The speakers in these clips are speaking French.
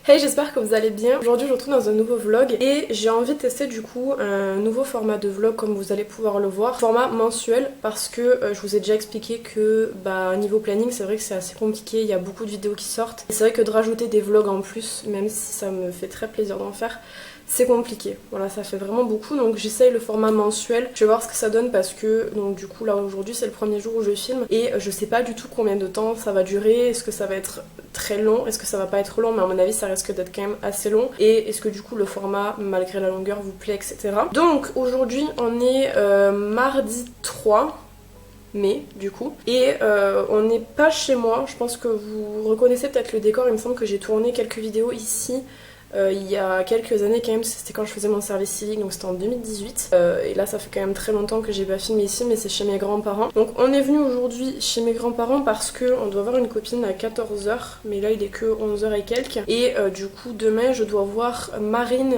Hey, j'espère que vous allez bien. Aujourd'hui je vous retrouve dans un nouveau vlog et j'ai envie de tester du coup un nouveau format de vlog comme vous allez pouvoir le voir. Format mensuel parce que je vous ai déjà expliqué que niveau planning c'est vrai que c'est assez compliqué, il y a beaucoup de vidéos qui sortent. Et c'est vrai que de rajouter des vlogs en plus, même si ça me fait très plaisir d'en faire, c'est compliqué. Voilà, ça fait vraiment beaucoup, donc j'essaye le format mensuel. Je vais voir ce que ça donne parce que donc du coup là aujourd'hui c'est le premier jour où je filme et je sais pas du tout combien de temps ça va durer. Est-ce que ça va être très long, est-ce que ça va pas être long, mais à mon avis ça risque d'être quand même assez long, et est-ce que du coup le format malgré la longueur vous plaît, etc. Donc aujourd'hui on est mardi 3 mai du coup, et on n'est pas chez moi. Je pense que vous reconnaissez peut-être le décor, il me semble que j'ai tourné quelques vidéos ici il y a quelques années quand même, c'était quand je faisais mon service civique, donc c'était en 2018. Et là ça fait quand même très longtemps que j'ai pas filmé ici, mais c'est chez mes grands-parents. Donc on est venu aujourd'hui chez mes grands-parents parce qu'on doit voir une copine à 14h, mais là il est que 11h et quelques. Et du coup demain je dois voir Marine,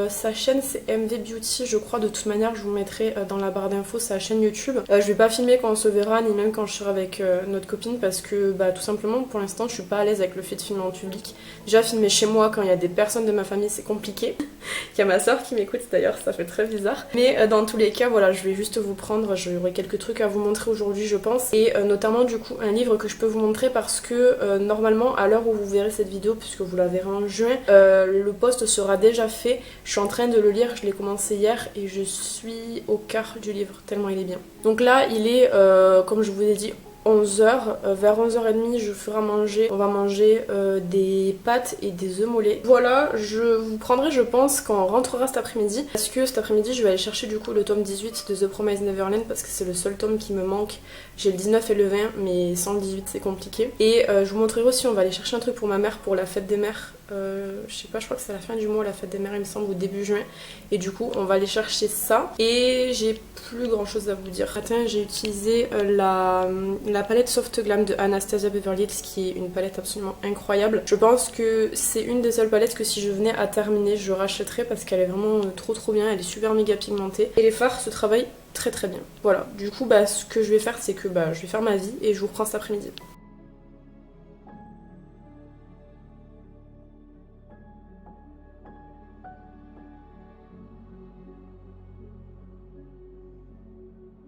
sa chaîne c'est MV Beauty je crois. De toute manière je vous mettrai dans la barre d'infos sa chaîne YouTube. Je vais pas filmer quand on se verra, ni même quand je serai avec notre copine, parce que tout simplement pour l'instant je suis pas à l'aise avec le fait de filmer en public. Déjà filmer chez moi quand il y a des personnes de ma famille c'est compliqué. Il y a ma soeur qui m'écoute d'ailleurs, ça fait très bizarre. Mais dans tous les cas voilà, je vais juste vous prendre, j'aurai quelques trucs à vous montrer aujourd'hui je pense. Et notamment du coup un livre que je peux vous montrer parce que normalement à l'heure où vous verrez cette vidéo, puisque vous la verrez en juin, le post sera déjà fait. Je suis en train de le lire, je l'ai commencé hier et je suis au quart du livre tellement il est bien. Donc là il est comme je vous ai dit 11h, vers 11h30 je ferai manger, on va manger des pâtes et des œufs mollets. Voilà, je vous prendrai je pense quand on rentrera cet après-midi, parce que cet après-midi je vais aller chercher du coup le tome 18 de The Promised Neverland parce que c'est le seul tome qui me manque. J'ai le 19 et le 20 mais sans le 18 c'est compliqué. Et je vous montrerai aussi, on va aller chercher un truc pour ma mère pour la fête des mères. Je sais pas, je crois que c'est à la fin du mois la fête des mères il me semble, ou début juin, et du coup on va aller chercher ça. Et j'ai plus grand chose à vous dire. Ce matin j'ai utilisé la palette Soft Glam de Anastasia Beverly Hills, qui est une palette absolument incroyable. Je pense que c'est une des seules palettes que si je venais à terminer je rachèterais parce qu'elle est vraiment trop bien, elle est super méga pigmentée et les fards se travaillent très bien. Voilà, du coup ce que je vais faire c'est que je vais faire ma vie et je vous reprends cet après-midi.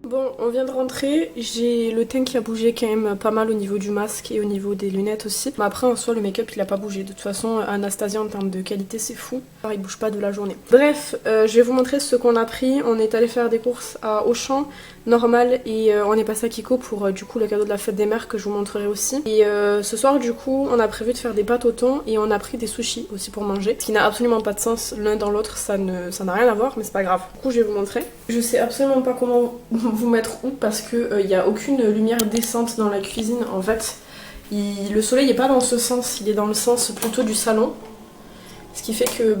Bon, on vient de rentrer, j'ai le teint qui a bougé quand même pas mal au niveau du masque et au niveau des lunettes aussi. Mais après en soi le make-up il a pas bougé, de toute façon Anastasia en termes de qualité c'est fou, il bouge pas de la journée. Bref, je vais vous montrer ce qu'on a pris. On est allé faire des courses à Auchan, normal, et on est passé à Kiko pour du coup le cadeau de la fête des mères que je vous montrerai aussi. Et ce soir du coup on a prévu de faire des pâtes au thon et on a pris des sushis aussi pour manger. Ce qui n'a absolument pas de sens l'un dans l'autre, ça n'a rien à voir mais c'est pas grave. Du coup je vais vous montrer. Je sais absolument pas comment vous mettre où parce que y a aucune lumière décente dans la cuisine en fait. Le soleil est pas dans ce sens, il est dans le sens plutôt du salon. Ce qui fait que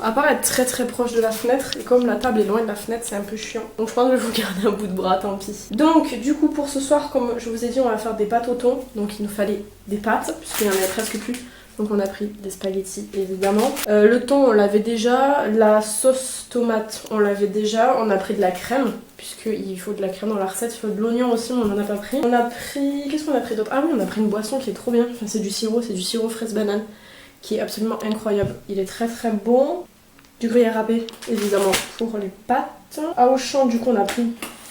à part être très proche de la fenêtre, et comme la table est loin de la fenêtre c'est un peu chiant. Donc je pense que je vais vous garder un bout de bras, tant pis. Donc du coup pour ce soir, comme je vous ai dit, on va faire des pâtes au thon. Donc il nous fallait des pâtes puisqu'il n'y en avait presque plus. Donc on a pris des spaghettis évidemment. Le thon on l'avait déjà, la sauce tomate on l'avait déjà, on a pris de la crème puisqu'il faut de la crème dans la recette, il faut de l'oignon aussi mais on n'en a pas pris. On a pris, qu'est-ce qu'on a pris d'autre? Ah oui, on a pris une boisson qui est trop bien, enfin, c'est du sirop fraise banane qui est absolument incroyable. Il est très bon. Du gruyère râpé évidemment pour les pâtes. À Auchan du coup on a pris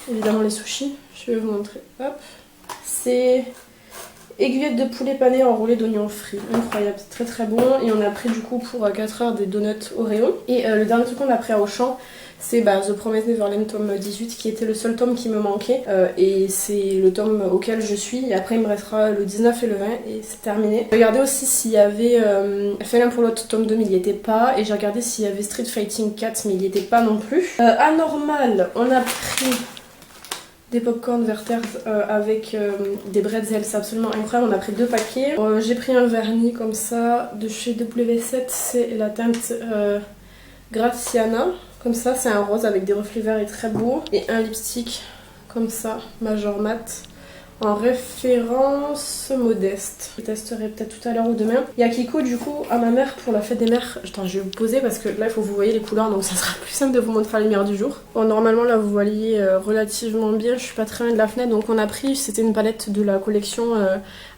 évidemment les sushis, je vais vous montrer. Hop, c'est aiguillettes de poulet pané enroulées d'oignons frits, incroyable, c'est très bon. Et on a pris du coup pour 4 heures des donuts Oreo. Et le dernier truc qu'on a pris à Auchan, c'est The Promised Neverland tome 18 qui était le seul tome qui me manquait. Et c'est le tome auquel je suis. Et après il me restera le 19 et le 20 et c'est terminé. J'ai regardé aussi s'il y avait fait l'un pour l'autre tome 2 mais il n'y était pas. Et j'ai regardé s'il y avait Street Fighting 4 mais il n'y était pas non plus. Anormal, on a pris des popcorn Werther's avec des bretzels, c'est absolument incroyable. On a pris 2 paquets. J'ai pris un vernis comme ça de chez W7, c'est la teinte Graziana. Comme ça, c'est un rose avec des reflets verts et très beau. Et un lipstick comme ça, Major Matte, en référence modeste. Je testerai peut-être tout à l'heure ou demain. Il y a Kiko du coup à ma mère pour la fête des mères. Attends, je vais vous poser parce que là il faut que vous voyez les couleurs, donc ça sera plus simple de vous montrer la lumière du jour. Bon, normalement là vous voyez relativement bien, je suis pas très loin de la fenêtre, donc on a pris, c'était une palette de la collection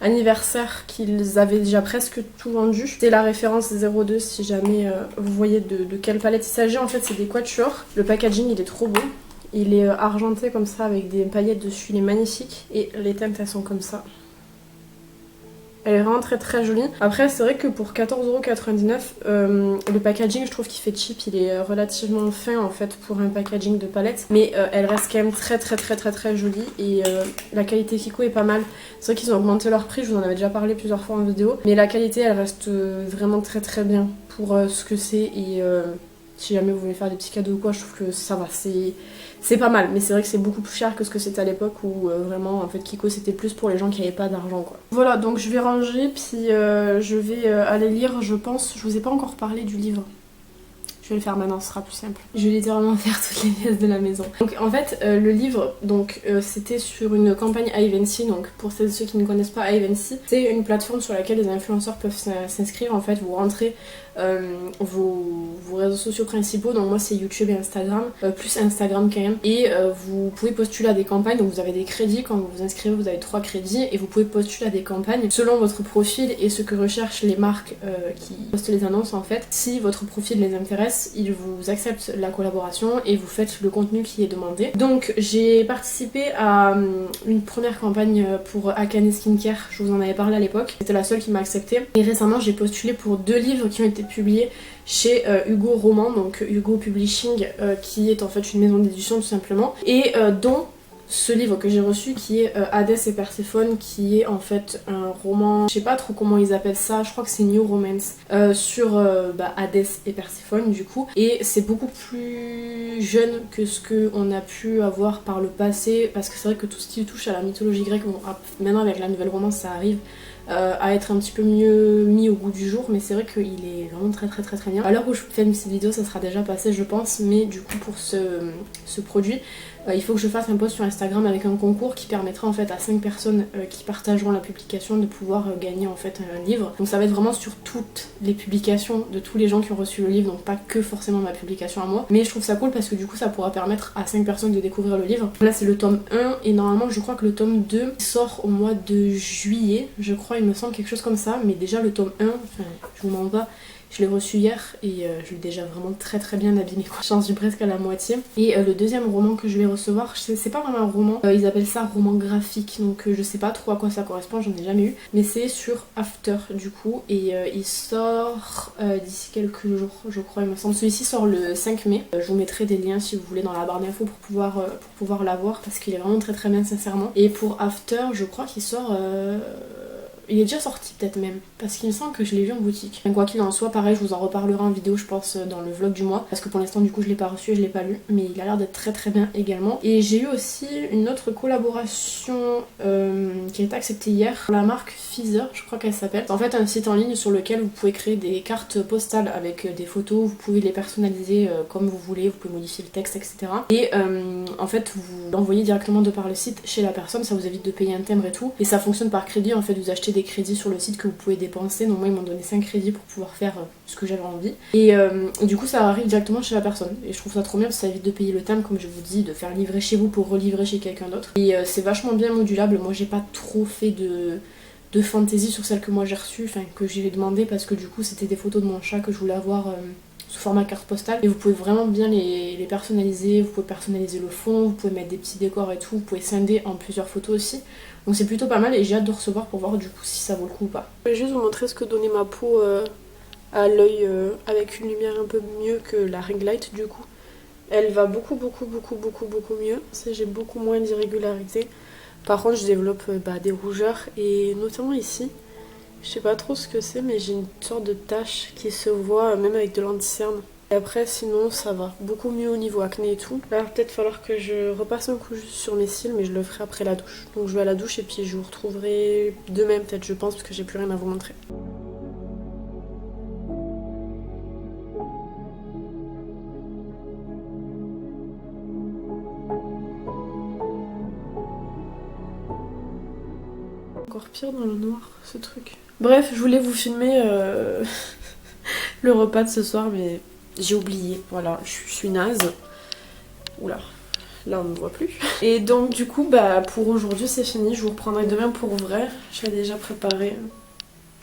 anniversaire qu'ils avaient déjà presque tout vendu. C'était la référence 02 si jamais vous voyez de quelle palette il s'agit. En fait c'est des quatuors, le packaging il est trop beau. Il est argenté comme ça avec des paillettes dessus, il est magnifique. Et les teintes elles sont comme ça. Elle est vraiment très très jolie. Après c'est vrai que pour 14,99€, le packaging je trouve qu'il fait cheap. Il est relativement fin en fait pour un packaging de palette. Mais elle reste quand même très très très très très jolie. Et la qualité Kiko est pas mal. C'est vrai qu'ils ont augmenté leur prix, je vous en avais déjà parlé plusieurs fois en vidéo. Mais la qualité elle reste vraiment très très bien pour ce que c'est. Et si jamais vous voulez faire des petits cadeaux ou quoi, je trouve que ça va, c'est pas mal. Mais c'est vrai que c'est beaucoup plus cher que ce que c'était à l'époque où vraiment en fait Kiko c'était plus pour les gens qui n'avaient pas d'argent quoi. Voilà, donc je vais ranger puis je vais aller lire je pense. Je vous ai pas encore parlé du livre. Je vais le faire maintenant, ce sera plus simple. Je vais littéralement faire toutes les pièces de la maison. Donc en fait, le livre, c'était sur une campagne Ivancy. Donc pour ceux qui ne connaissent pas Ivancy, c'est une plateforme sur laquelle les influenceurs peuvent s'inscrire. En fait, vous rentrez vos réseaux sociaux principaux. Donc moi c'est YouTube et Instagram, plus Instagram quand même. Et vous pouvez postuler à des campagnes. Donc vous avez des crédits. Quand vous vous inscrivez, vous avez 3 crédits. Et vous pouvez postuler à des campagnes selon votre profil et ce que recherchent les marques qui postent les annonces en fait. Si votre profil les intéresse, ils vous acceptent la collaboration et vous faites le contenu qui est demandé. Donc j'ai participé à une première campagne pour Akane Skincare, je vous en avais parlé à l'époque, c'était la seule qui m'a accepté. Et récemment j'ai postulé pour 2 livres qui ont été publiés chez Hugo Roman, donc Hugo Publishing, qui est en fait une maison d'édition tout simplement, et dont ce livre que j'ai reçu qui est Hadès et Perséphone, qui est en fait un roman, je sais pas trop comment ils appellent ça, je crois que c'est New Romance, sur Hadès et Perséphone du coup, et c'est beaucoup plus jeune que ce qu'on a pu avoir par le passé, parce que c'est vrai que tout ce qui touche à la mythologie grecque, bon, maintenant avec la nouvelle romance ça arrive à être un petit peu mieux mis au goût du jour, mais c'est vrai qu'il est vraiment très très très très bien. À l'heure où je fais cette vidéo ça sera déjà passé je pense, mais du coup pour ce produit il faut que je fasse un post sur Instagram avec un concours qui permettra en fait à 5 personnes qui partageront la publication de pouvoir gagner en fait un livre. Donc ça va être vraiment sur toutes les publications de tous les gens qui ont reçu le livre, donc pas que forcément ma publication à moi. Mais je trouve ça cool parce que du coup ça pourra permettre à 5 personnes de découvrir le livre. Là c'est le tome 1 et normalement je crois que le tome 2 sort au mois de juillet, je crois, il me semble quelque chose comme ça. Mais déjà le tome 1, enfin je vous mens pas, je l'ai reçu hier et je l'ai déjà vraiment très très bien abîmé quoi. J'en suis presque à la moitié. Et le deuxième roman que je vais recevoir, c'est pas vraiment un roman, ils appellent ça roman graphique, donc je sais pas trop à quoi ça correspond, j'en ai jamais eu. Mais c'est sur After du coup et il sort d'ici quelques jours je crois il me semble. Celui-ci sort le 5 mai. Je vous mettrai des liens si vous voulez dans la barre d'infos pour pouvoir l'avoir parce qu'il est vraiment très très bien sincèrement. Et pour After je crois qu'il sort... il est déjà sorti peut-être même, parce qu'il me semble que je l'ai vu en boutique. Quoi qu'il en soit, pareil, je vous en reparlerai en vidéo je pense dans le vlog du mois, parce que pour l'instant du coup je l'ai pas reçu et je l'ai pas lu, mais il a l'air d'être très très bien également. Et j'ai eu aussi une autre collaboration qui a été acceptée hier, pour la marque Feezer, je crois qu'elle s'appelle. C'est en fait un site en ligne sur lequel vous pouvez créer des cartes postales avec des photos, vous pouvez les personnaliser comme vous voulez, vous pouvez modifier le texte, etc. Et en fait vous l'envoyez directement de par le site chez la personne, ça vous évite de payer un timbre et tout, et ça fonctionne par crédit en fait, vous achetez des crédits sur le site que vous pouvez dépenser. Donc moi ils m'ont donné 5 crédits pour pouvoir faire ce que j'avais envie. Et du coup ça arrive directement chez la personne. Et je trouve ça trop bien parce que ça évite de payer le timbre comme je vous dis, de faire livrer chez vous pour relivrer chez quelqu'un d'autre. Et c'est vachement bien modulable. Moi j'ai pas trop fait de fantaisie sur celle que moi j'ai reçue, enfin que j'ai demandé parce que du coup c'était des photos de mon chat que je voulais avoir sous format carte postale. Et vous pouvez vraiment bien les personnaliser, vous pouvez personnaliser le fond, vous pouvez mettre des petits décors et tout, vous pouvez scinder en plusieurs photos aussi. Donc c'est plutôt pas mal et j'ai hâte de recevoir pour voir du coup si ça vaut le coup ou pas. Je vais juste vous montrer ce que donnait ma peau à l'œil avec une lumière un peu mieux que la ring light du coup. Elle va beaucoup mieux. J'ai beaucoup moins d'irrégularités. Par contre je développe des rougeurs et notamment ici. Je sais pas trop ce que c'est mais j'ai une sorte de tache qui se voit même avec de l'anti-cerne. Et après sinon ça va beaucoup mieux au niveau acné et tout. Là peut-être falloir que je repasse un coup juste sur mes cils, mais je le ferai après la douche. Donc je vais à la douche et puis je vous retrouverai demain peut-être je pense, parce que j'ai plus rien à vous montrer. Encore pire dans le noir ce truc. Bref, je voulais vous filmer le repas de ce soir mais j'ai oublié. Voilà, je suis naze. Oula, là on ne me voit plus. Et donc du coup bah pour aujourd'hui c'est fini. Je vous reprendrai demain pour vrai. J'ai déjà préparé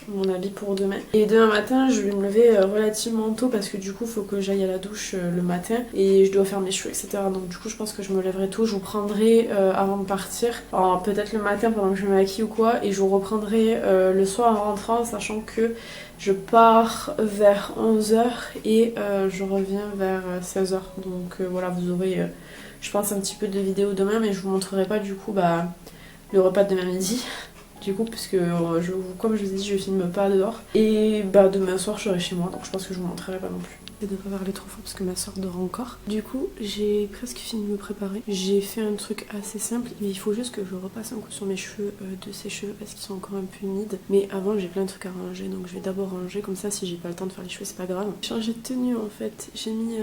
mon habit pour demain. Et demain matin je vais me lever relativement tôt parce que du coup faut que j'aille à la douche le matin et je dois faire mes cheveux etc. Donc du coup je pense que je me lèverai tôt, je vous prendrai avant de partir, peut-être le matin pendant que je me maquille ou quoi, et je vous reprendrai le soir en rentrant, sachant que je pars vers 11h et je reviens vers 16h. Donc voilà, vous aurez je pense un petit peu de vidéos demain, mais je vous montrerai pas du coup bah, le repas de demain midi. Du coup, puisque comme je vous ai dit, je filme pas dehors. Et bah demain soir, je serai chez moi, donc je pense que je vous montrerai pas non plus. Je devrais parler trop fort parce que ma soeur dort encore. Du coup, j'ai presque fini de me préparer. J'ai fait un truc assez simple, mais il faut juste que je repasse un coup sur mes cheveux de sèche-cheveux parce qu'ils sont encore un peu humides. Mais avant, j'ai plein de trucs à ranger, donc je vais d'abord ranger. Comme ça, si j'ai pas le temps de faire les cheveux, c'est pas grave. J'ai changé de tenue en fait. J'ai mis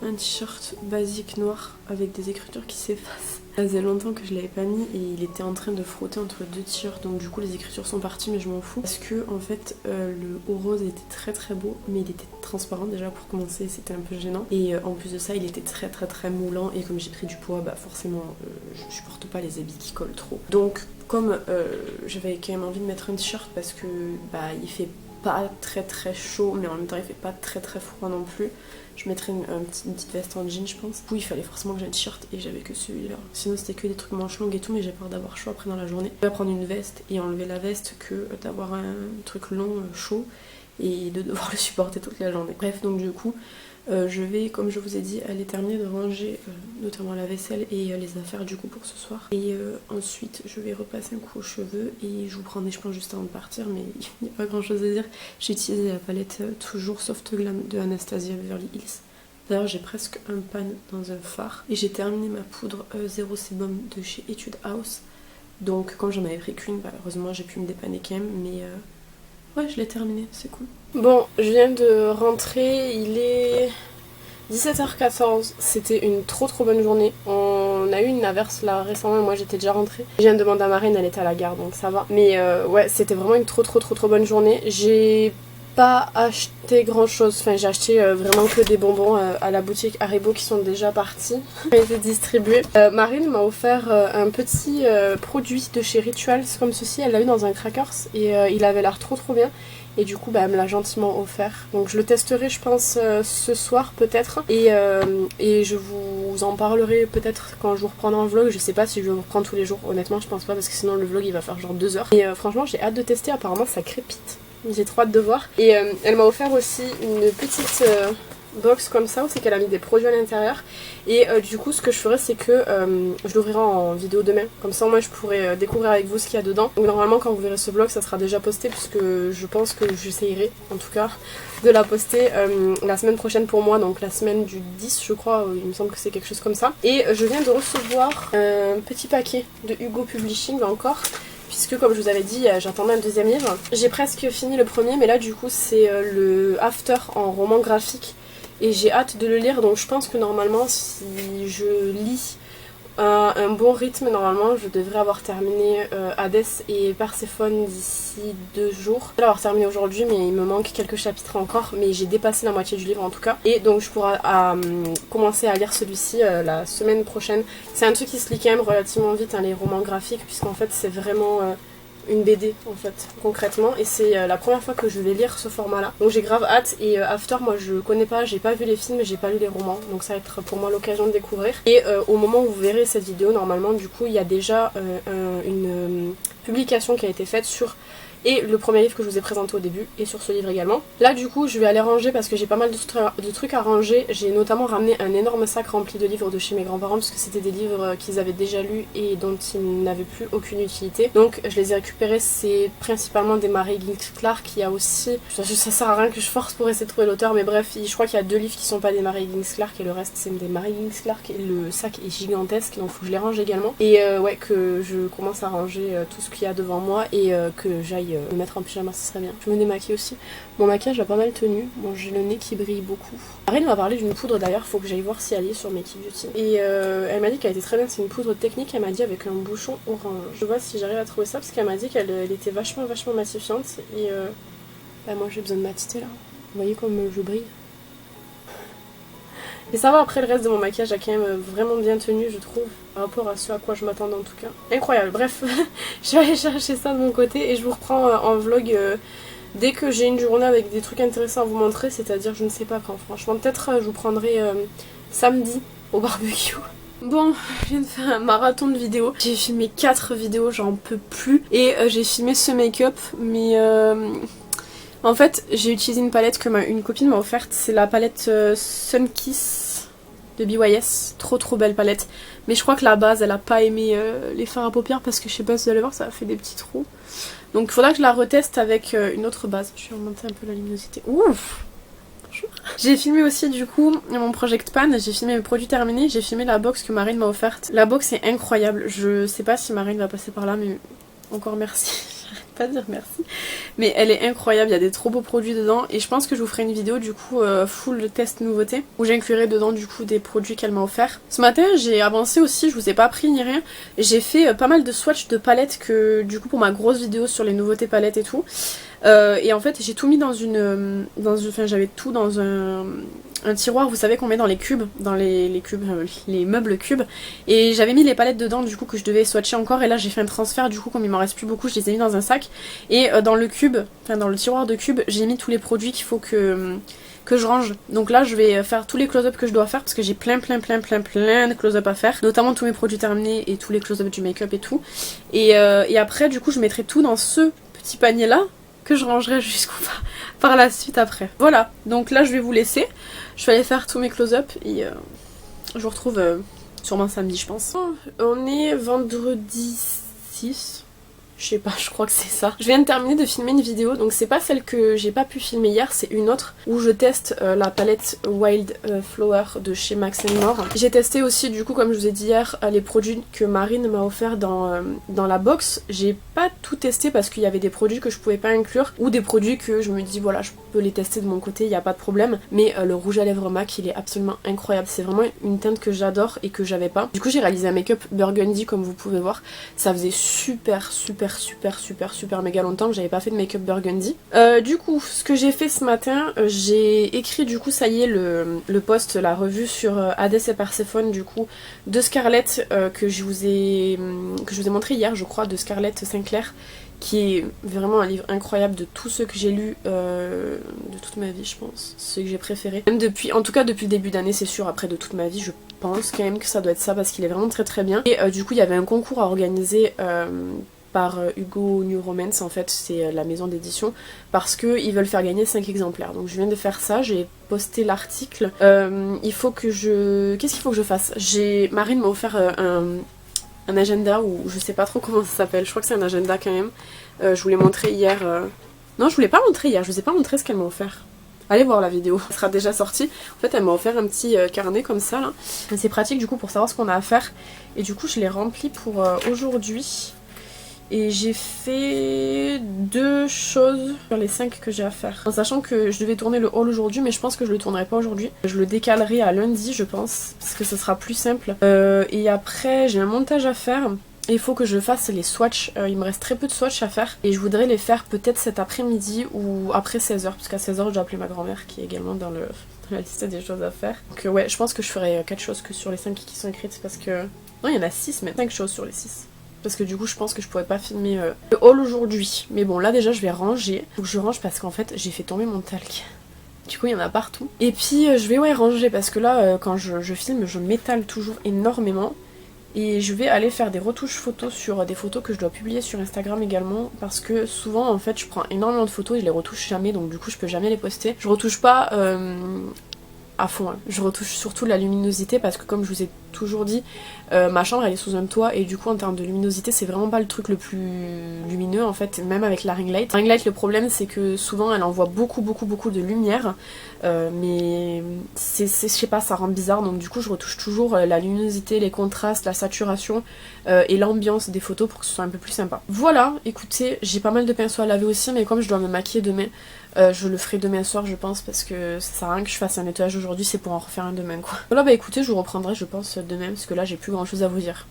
un t-shirt basique noir avec des écritures qui s'effacent. Ça faisait longtemps que je l'avais pas mis et il était en train de frotter entre deux t-shirts, donc du coup les écritures sont parties, mais je m'en fous parce que en fait le haut rose était très très beau, mais il était transparent déjà pour commencer, c'était un peu gênant, et en plus de ça il était très très très moulant, et comme j'ai pris du poids bah forcément je supporte pas les habits qui collent trop. Donc comme j'avais quand même envie de mettre un t-shirt parce que bah il fait pas très très chaud, mais en même temps il fait pas très très froid non plus. Je mettrais une petite veste en jean, je pense. Du coup, il fallait forcément que j'ai un t-shirt et j'avais que celui-là. Sinon, c'était que des trucs manches longues et tout, mais j'ai peur d'avoir chaud après dans la journée. Je vais prendre une veste et enlever la veste que d'avoir un truc long, chaud, et de devoir le supporter toute la journée. Bref, donc du coup, je vais, comme je vous ai dit, aller terminer de ranger notamment la vaisselle et les affaires du coup pour ce soir. Et ensuite, je vais repasser un coup aux cheveux et je vous prendrai, je pense, juste avant de partir, mais il n'y a pas grand chose à dire. J'ai utilisé la palette toujours Soft Glam de Anastasia Beverly Hills. D'ailleurs, j'ai presque un pan dans un fard. Et j'ai terminé ma poudre Zéro Sébum de chez Etude House. Donc, comme j'en avais pris qu'une, bah, heureusement, j'ai pu me dépanner quand même, mais ouais, je l'ai terminé, c'est cool. Bon, je viens de rentrer, il est 17h14, c'était une trop bonne journée. On a eu une averse là récemment, moi j'étais déjà rentrée. Je viens de demander à Marine, elle était à la gare donc ça va. Mais ouais, c'était vraiment une trop bonne journée. J'ai pas acheté grand chose, enfin j'ai acheté vraiment que des bonbons à la boutique Haribo qui sont déjà partis, qui ont été distribués. Marine m'a offert un petit produit de chez Rituals comme ceci, elle l'a eu dans un crackers et il avait l'air trop bien. Et du coup bah, elle me l'a gentiment offert. Donc je le testerai je pense ce soir peut-être. Et je vous en parlerai peut-être quand je vous reprendrai un vlog. Je sais pas si je vais vous reprendre tous les jours. Honnêtement je pense pas parce que sinon le vlog il va faire genre 2 heures. Et franchement j'ai hâte de tester, apparemment ça crépite. J'ai trop hâte de voir. Et elle m'a offert aussi une petite box comme ça où c'est qu'elle a mis des produits à l'intérieur. Et du coup ce que je ferai c'est que je l'ouvrirai en vidéo demain. Comme ça moi je pourrai découvrir avec vous ce qu'il y a dedans. Donc normalement quand vous verrez ce vlog ça sera déjà posté puisque je pense que j'essayerai en tout cas de la poster la semaine prochaine pour moi. Donc la semaine du 10 je crois, il me semble que c'est quelque chose comme ça. Et je viens de recevoir un petit paquet de Hugo Publishing encore. Puisque comme je vous avais dit, j'attendais un deuxième livre. J'ai presque fini le premier, mais là du coup c'est le After en roman graphique. Et j'ai hâte de le lire, donc je pense que normalement si je lis un bon rythme, normalement je devrais avoir terminé Hades et Perséphone d'ici 2 jours. Je vais l'avoir terminé aujourd'hui, mais il me manque quelques chapitres encore, mais j'ai dépassé la moitié du livre en tout cas. Et donc je pourrai commencer à lire celui-ci la semaine prochaine. C'est un truc qui se lit quand même relativement vite, hein, les romans graphiques, puisqu'en fait c'est vraiment une BD en fait concrètement, et c'est la première fois que je vais lire ce format là, donc j'ai grave hâte. Et After moi je connais pas, j'ai pas vu les films, j'ai pas lu les romans, donc ça va être pour moi l'occasion de découvrir. Et au moment où vous verrez cette vidéo normalement du coup il y a déjà une publication qui a été faite sur et le premier livre que je vous ai présenté au début, et sur ce livre également. Là du coup je vais aller ranger parce que j'ai pas mal de trucs à ranger. J'ai notamment ramené un énorme sac rempli de livres de chez mes grands-parents parce que c'était des livres qu'ils avaient déjà lus et dont ils n'avaient plus aucune utilité. Donc je les ai récupérés, c'est principalement des Mary Higgins Clark. Il y a aussi, ça sert à rien que je force pour essayer de trouver l'auteur, mais bref, je crois qu'il y a 2 livres qui sont pas des Mary Higgins Clark et le reste c'est des Mary Higgins Clark, et le sac est gigantesque donc faut que je les range également. Et ouais, que je commence à ranger tout ce qu'il y a devant moi et que j'aille me mettre en pyjama, ça serait bien. Je me démaquille aussi. Mon maquillage a pas mal tenu. Bon, j'ai le nez qui brille beaucoup. Marine m'a parlé d'une poudre d'ailleurs, faut que j'aille voir si elle y est sur Make Beauty. Et elle m'a dit qu'elle était très bien, c'est une poudre technique, elle m'a dit avec un bouchon orange. Je vois si j'arrive à trouver ça parce qu'elle m'a dit qu'elle était vachement matifiante. Et bah, moi j'ai besoin de matiter là. Vous voyez comme je brille. Et ça va, après le reste de mon maquillage a quand même vraiment bien tenu je trouve, par rapport à ce à quoi je m'attendais en tout cas. Incroyable, bref, je vais aller chercher ça de mon côté et je vous reprends en vlog dès que j'ai une journée avec des trucs intéressants à vous montrer, c'est-à-dire je ne sais pas quand. Franchement peut-être je vous prendrai samedi au barbecue. Bon, je viens de faire un marathon de vidéos. J'ai filmé 4 vidéos, j'en peux plus. Et j'ai filmé ce make-up, mais en fait j'ai utilisé une palette que une copine m'a offerte. C'est la palette Sunkiss de BYS. Trop belle palette. Mais je crois que la base elle a pas aimé les fards à paupières parce que je sais pas si vous allez voir, ça a fait des petits trous. Donc il faudra que je la reteste avec une autre base. Je vais remonter un peu la luminosité. Ouf! J'ai filmé aussi du coup mon Project Pan, j'ai filmé mes produits terminés, j'ai filmé la box que Marine m'a offerte. La box est incroyable, je sais pas si Marine va passer par là mais encore merci, j'arrête pas de dire merci. Mais elle est incroyable, il y a des trop beaux produits dedans et je pense que je vous ferai une vidéo du coup full test nouveauté où j'inclurai dedans du coup des produits qu'elle m'a offert. Ce matin j'ai avancé aussi, je vous ai pas pris ni rien, j'ai fait pas mal de swatchs de palettes que du coup pour ma grosse vidéo sur les nouveautés palettes et tout. Et en fait j'ai tout mis dans enfin j'avais tout dans un tiroir, vous savez qu'on met dans les cubes, dans les cubes, les meubles cubes, et j'avais mis les palettes dedans du coup que je devais swatcher encore, et là j'ai fait un transfert du coup comme il m'en reste plus beaucoup, je les ai mis dans un sac, et dans le cube, enfin dans le tiroir de cube, j'ai mis tous les produits qu'il faut que je range. Donc là je vais faire tous les close-up que je dois faire parce que j'ai plein de close-up à faire, notamment tous mes produits terminés et tous les close-up du make-up et tout, et après du coup je mettrai tout dans ce petit panier là que je rangerai jusqu'au par la suite après. Voilà, donc là je vais vous laisser, je vais aller faire tous mes close-up et je vous retrouve sûrement samedi je pense. On est vendredi 6, je sais pas, je crois que c'est ça. Je viens de terminer de filmer une vidéo, donc c'est pas celle que j'ai pas pu filmer hier, c'est une autre où je teste la palette Wild Flower de chez Max & More. J'ai testé aussi du coup comme je vous ai dit hier les produits que Marine m'a offert dans la box. J'ai pas tout testé parce qu'il y avait des produits que je pouvais pas inclure ou des produits que je me dis voilà je peux les tester de mon côté, il n'y a pas de problème. Mais le rouge à lèvres MAC il est absolument incroyable, c'est vraiment une teinte que j'adore et que j'avais pas. Du coup j'ai réalisé un make-up burgundy comme vous pouvez voir, ça faisait super méga longtemps que j'avais pas fait de make-up burgundy. Du coup ce que j'ai fait ce matin, j'ai écrit du coup ça y est le post, la revue sur Hades et Perséphone du coup de Scarlett que je vous ai montré hier je crois, de Scarlett Sinclair, qui est vraiment un livre incroyable de tous ceux que j'ai lus de toute ma vie je pense, ceux que j'ai préférés. Même depuis, en tout cas depuis le début d'année c'est sûr, après de toute ma vie je pense quand même que ça doit être ça parce qu'il est vraiment très bien. Et du coup il y avait un concours à organiser par Hugo New Romance, en fait c'est la maison d'édition, parce qu'ils veulent faire gagner 5 exemplaires. Donc je viens de faire ça, j'ai posté l'article. Il faut que je... Qu'est-ce qu'il faut que je fasse? Marine m'a offert un agenda, ou je sais pas trop comment ça s'appelle, je crois que c'est un agenda quand même. Je vous l'ai montré hier. Non je vous l'ai pas montré hier, je vous ai pas montré ce qu'elle m'a offert. Allez voir la vidéo, elle sera déjà sortie. En fait elle m'a offert un petit carnet comme ça là. C'est pratique du coup pour savoir ce qu'on a à faire. Et du coup je l'ai rempli pour aujourd'hui. Et j'ai fait 2 choses sur les 5 que j'ai à faire. En sachant que je devais tourner le haul aujourd'hui, mais je pense que je le tournerai pas aujourd'hui. Je le décalerai à lundi je pense, parce que ce sera plus simple. Et après j'ai un montage à faire. Et il faut que je fasse les swatchs, il me reste très peu de swatchs à faire. Et je voudrais les faire peut-être cet après-midi ou après 16h. Parce qu'à 16h je dois appeler ma grand-mère qui est également dans la liste des choses à faire. Donc ouais, je pense que je ferai 4 choses que sur les 5 qui sont écrites. Parce que... Non il y en a 6 mais 5 choses sur les 6. Parce que du coup je pense que je pourrais pas filmer le haul aujourd'hui. Mais bon là déjà je vais ranger. Faut que je range parce qu'en fait j'ai fait tomber mon talc. Du coup il y en a partout. Et puis je vais ranger parce que là quand je filme je m'étale toujours énormément. Et je vais aller faire des retouches photos sur des photos que je dois publier sur Instagram également. Parce que souvent en fait je prends énormément de photos et je les retouche jamais. Donc du coup je peux jamais les poster. Je retouche pas... à fond, hein. Je retouche surtout la luminosité parce que comme je vous ai toujours dit, ma chambre elle est sous un toit et du coup en termes de luminosité c'est vraiment pas le truc le plus lumineux en fait, même avec la ring light. La ring light le problème c'est que souvent elle envoie beaucoup de lumière, mais je sais pas, ça rend bizarre, donc du coup je retouche toujours la luminosité, les contrastes, la saturation et l'ambiance des photos pour que ce soit un peu plus sympa. Voilà, écoutez, j'ai pas mal de pinceaux à laver aussi, mais comme je dois me maquiller demain, je le ferai demain soir je pense, parce que ça sert à rien que je fasse un nettoyage aujourd'hui, c'est pour en refaire un demain quoi. Voilà, bah écoutez, je vous reprendrai je pense demain, parce que là j'ai plus grand chose à vous dire.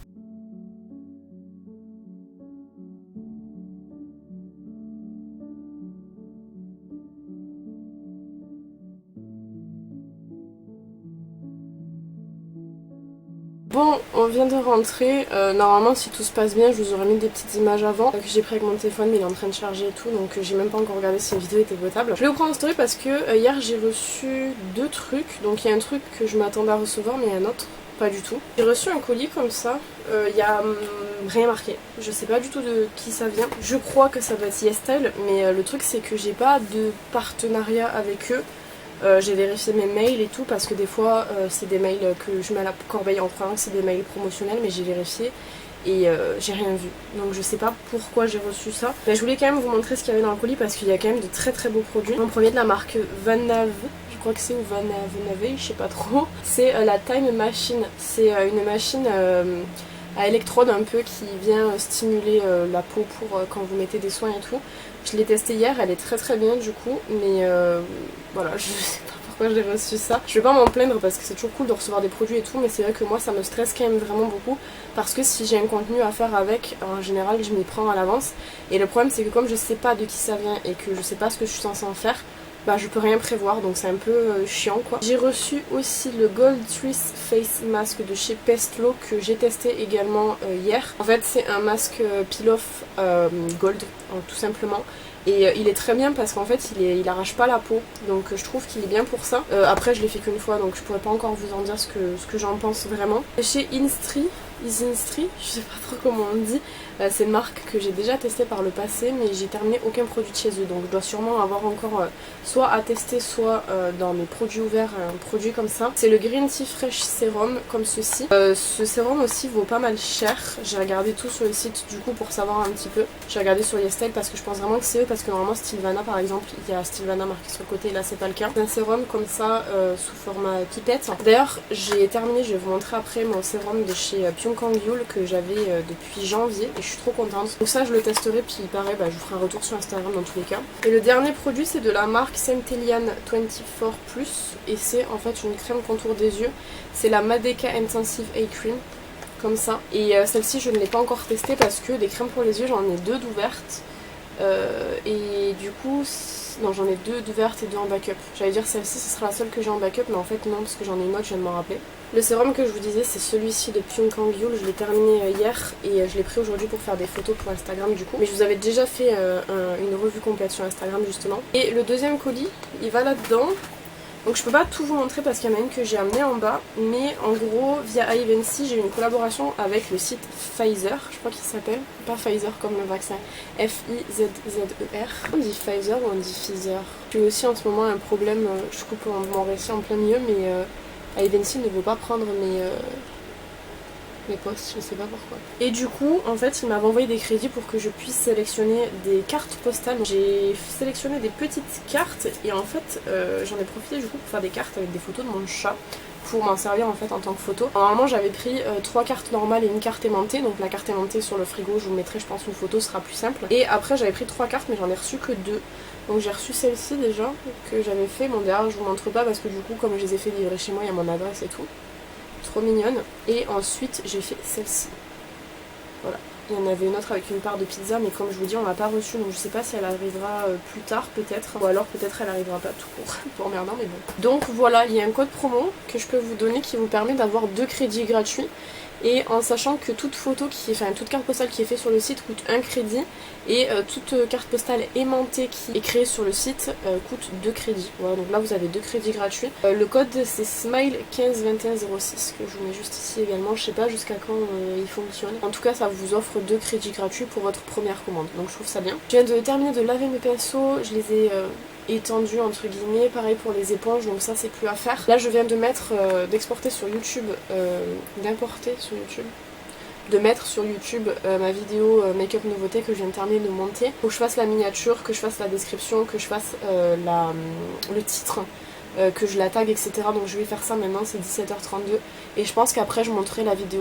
Bon, on vient de rentrer, normalement si tout se passe bien je vous aurais mis des petites images avant que j'ai pris avec mon téléphone mais il est en train de charger et tout, donc j'ai même pas encore regardé si la vidéo était potable. Je vais vous prendre en story parce que hier j'ai reçu 2 trucs, donc il y a un truc que je m'attendais à recevoir mais il y a un autre pas du tout. J'ai reçu un colis comme ça, il y a rien marqué, je sais pas du tout de qui ça vient. Je crois que ça doit être YesStyle, mais le truc c'est que j'ai pas de partenariat avec eux. J'ai vérifié mes mails et tout parce que des fois c'est des mails que je mets à la corbeille en croyant que c'est des mails promotionnels, mais j'ai vérifié et j'ai rien vu, donc je sais pas pourquoi j'ai reçu ça, mais je voulais quand même vous montrer ce qu'il y avait dans le colis parce qu'il y a quand même de très très beaux produits. Mon premier de la marque Vanave, je crois que c'est, ou Vanave, je sais pas trop, c'est la Time Machine. C'est une machine à électrode un peu qui vient stimuler la peau pour quand vous mettez des soins et tout. Je l'ai testé hier, elle est très très bien du coup, mais voilà, je sais pas pourquoi j'ai reçu ça. Je vais pas m'en plaindre parce que c'est toujours cool de recevoir des produits et tout, mais c'est vrai que moi ça me stresse quand même vraiment beaucoup parce que si j'ai un contenu à faire avec, en général je m'y prends à l'avance. Et le problème c'est que comme je sais pas de qui ça vient et que je sais pas ce que je suis censée en faire, bah je peux rien prévoir, donc c'est un peu chiant quoi. J'ai reçu aussi le Gold Twist Face Mask de chez Pestlo que j'ai testé également hier. En fait c'est un masque peel-off gold tout simplement. Et il est très bien parce qu'en fait il arrache pas la peau, donc je trouve qu'il est bien pour ça. Après je l'ai fait qu'une fois donc je pourrais pas encore vous en dire ce que j'en pense vraiment. Chez Instri, je sais pas trop comment on dit, c'est une marque que j'ai déjà testée par le passé mais j'ai terminé aucun produit de chez eux, donc je dois sûrement avoir encore soit à tester soit dans mes produits ouverts un produit comme ça. C'est le Green Tea Fresh Serum comme ceci. Ce sérum aussi vaut pas mal cher, j'ai regardé tout sur le site du coup pour savoir un petit peu. J'ai regardé sur YesStyle parce que je pense vraiment que c'est eux, parce que normalement Stilvana par exemple, il y a Stilvana marqué sur le côté et là c'est pas le cas. C'est un sérum comme ça sous format pipette. D'ailleurs j'ai terminé, je vais vous montrer après mon sérum de chez Pyongyul que j'avais depuis janvier et je suis trop contente. Donc ça je le testerai puis pareil je vous ferai un retour sur Instagram dans tous les cas. Et le dernier produit c'est de la marque Centellian 24 Plus et c'est en fait une crème contour des yeux. C'est la Madeka Intensive Eye Cream. Comme ça, et celle-ci je ne l'ai pas encore testée parce que des crèmes pour les yeux j'en ai 2 d'ouvertes et du coup non j'en ai 2 d'ouvertes et 2 en backup. J'allais dire celle-ci ce sera la seule que j'ai en backup mais en fait non parce que j'en ai une autre, je viens de m'en rappeler. Le sérum que je vous disais c'est celui-ci de Pyongyul, je l'ai terminé hier et je l'ai pris aujourd'hui pour faire des photos pour Instagram du coup, mais je vous avais déjà fait une revue complète sur Instagram justement. Et le deuxième colis il va là-dedans. Donc je peux pas tout vous montrer parce qu'il y en a une que j'ai amenée en bas, mais en gros via Ivancy j'ai eu une collaboration avec le site Pfizer, je crois qu'il s'appelle, pas Pfizer comme le vaccin, F-I-Z-Z-E-R. On dit Pfizer ou on dit Pfizer? J'ai aussi en ce moment un problème, je coupe mon récit en plein milieu, mais Ivancy ne veut pas prendre mes posts, je sais pas pourquoi. Et du coup, en fait, il m'avait envoyé des crédits pour que je puisse sélectionner des cartes postales. J'ai sélectionné des petites cartes et en fait, j'en ai profité du coup pour faire des cartes avec des photos de mon chat pour m'en servir en fait en tant que photo. Normalement, j'avais pris 3 cartes normales et une carte aimantée. Donc la carte aimantée sur le frigo, je vous mettrai, je pense, une photo, ce sera plus simple. Et après, j'avais pris 3 cartes, mais j'en ai reçu que 2. Donc j'ai reçu celle-ci déjà, que j'avais fait. Bon, d'ailleurs, je vous montre pas parce que du coup, comme je les ai fait livrer chez moi, il y a mon adresse et tout. Trop mignonne. Et ensuite j'ai fait celle-ci. Voilà. Il y en avait une autre avec une part de pizza mais comme je vous dis on l'a pas reçue donc je sais pas si elle arrivera plus tard peut-être. Ou alors peut-être elle arrivera pas tout court. Pour emmerdant mais bon. Donc voilà, il y a un code promo que je peux vous donner qui vous permet d'avoir 2 crédits gratuits. Et en sachant que toute toute carte postale qui est faite sur le site coûte 1 crédit et toute carte postale aimantée qui est créée sur le site coûte 2 crédits. Voilà, donc là vous avez 2 crédits gratuits. Le code c'est SMILE152106 que je vous mets juste ici également. Je sais pas jusqu'à quand il fonctionne. En tout cas ça vous offre 2 crédits gratuits pour votre première commande. Donc je trouve ça bien. Je viens de terminer de laver mes pinceaux. Je les ai étendu entre guillemets, pareil pour les éponges, donc ça c'est plus à faire. Là je viens de mettre, d'exporter sur YouTube, d'importer sur YouTube, de mettre sur YouTube ma vidéo make-up nouveauté que je viens de terminer de monter. Faut que je fasse la miniature, que je fasse la description, que je fasse le titre que je la tag, etc. Donc je vais faire ça maintenant, c'est 17h32. Et je pense qu'après je montrerai la vidéo